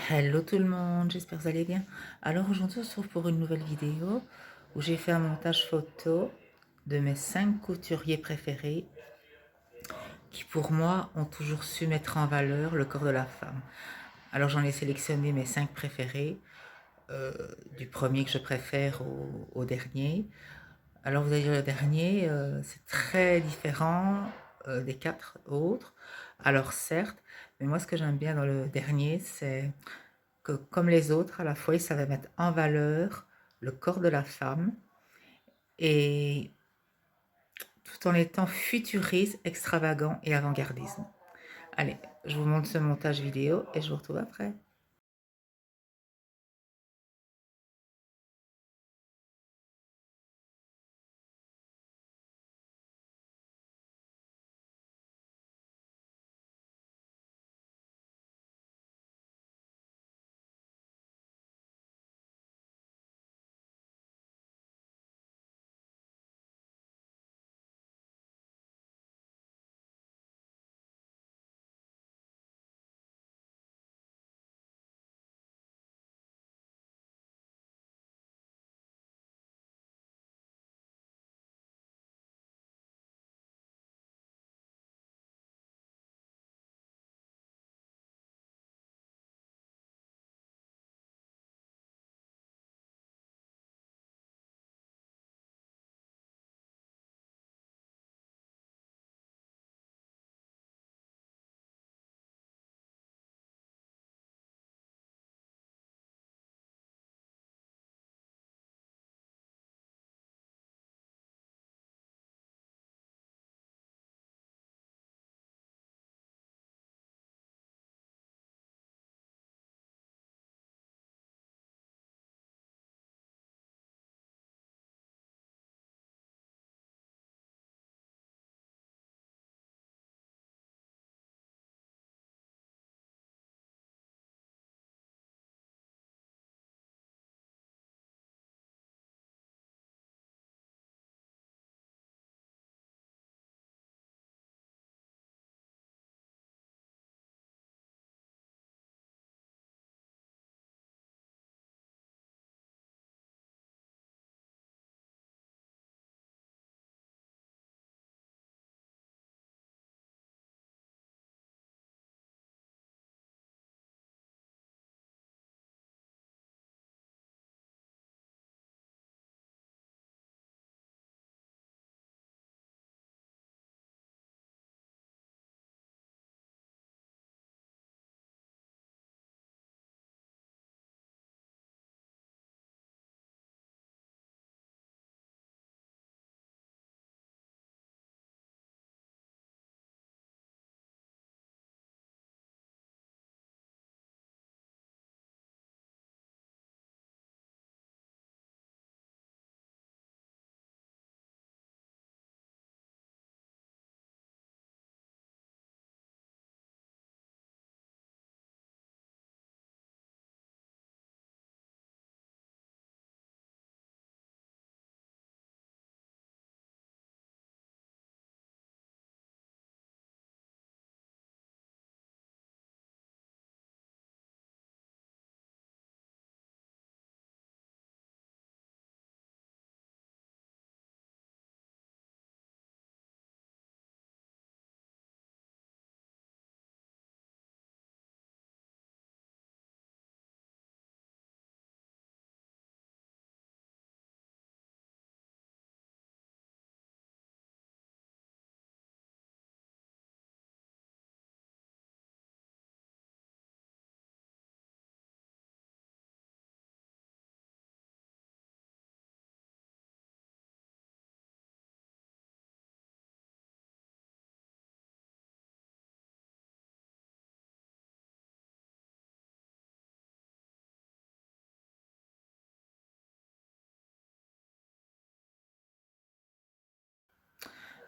Hello tout le monde, j'espère que vous allez bien. Alors aujourd'hui on se retrouve pour une nouvelle vidéo où j'ai fait un montage photo de mes 5 couturiers préférés qui pour moi ont toujours su mettre en valeur le corps de la femme. Alors j'en ai sélectionné mes 5 préférés, du premier que je préfère au dernier. Alors vous allez dire le dernier, c'est très différent des 4 autres. Alors certes, mais moi ce que j'aime bien dans le dernier c'est que comme les autres, à la fois, ils savaient mettre en valeur le corps de la femme et tout en étant futuriste, extravagant et avant-gardisme. Allez, je vous montre ce montage vidéo et je vous retrouve après.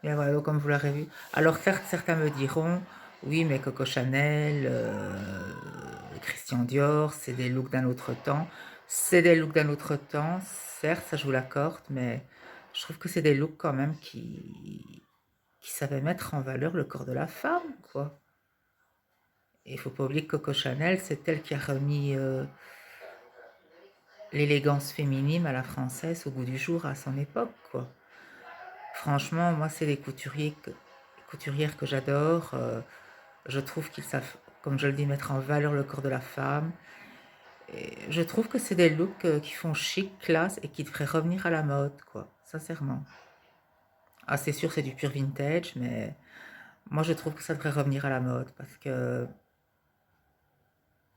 Et voilà, donc comme vous l'aurez vu. Alors certes, certains me diront, oui, mais Coco Chanel, Christian Dior, c'est des looks d'un autre temps. C'est des looks d'un autre temps, certes, ça je vous l'accorde, mais je trouve que c'est des looks quand même qui savaient mettre en valeur le corps de la femme, quoi. il ne faut pas oublier que Coco Chanel, c'est elle qui a remis l'élégance féminine à la française au goût du jour à son époque, quoi. Franchement, moi, c'est des couturières que j'adore. Je trouve qu'ils savent, comme je le dis, mettre en valeur le corps de la femme. Et je trouve que c'est des looks qui font chic, classe et qui devraient revenir à la mode, quoi, sincèrement. Ah, c'est sûr, c'est du pur vintage, mais moi, je trouve que ça devrait revenir à la mode parce que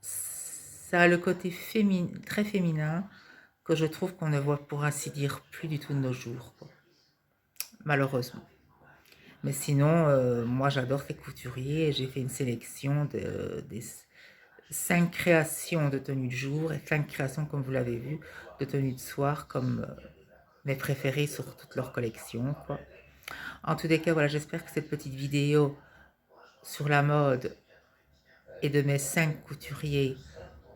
ça a le côté très féminin que je trouve qu'on ne voit, pour ainsi dire, plus du tout de nos jours, quoi, malheureusement. Mais sinon, moi, j'adore ces couturiers et j'ai fait une sélection des 5 créations de tenues de jour et 5 créations, comme vous l'avez vu, de tenues de soir, comme mes préférées sur toute leur collection, quoi. En tous les cas, voilà, j'espère que cette petite vidéo sur la mode et de mes 5 couturiers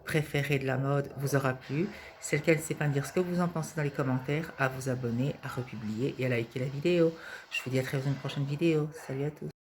préférés de la mode vous aura plu. Si c'est le cas, n'hésitez pas à me dire ce que vous en pensez dans les commentaires, à vous abonner, à republier et à liker la vidéo. Je vous dis à très vite dans une prochaine vidéo. Salut à tous.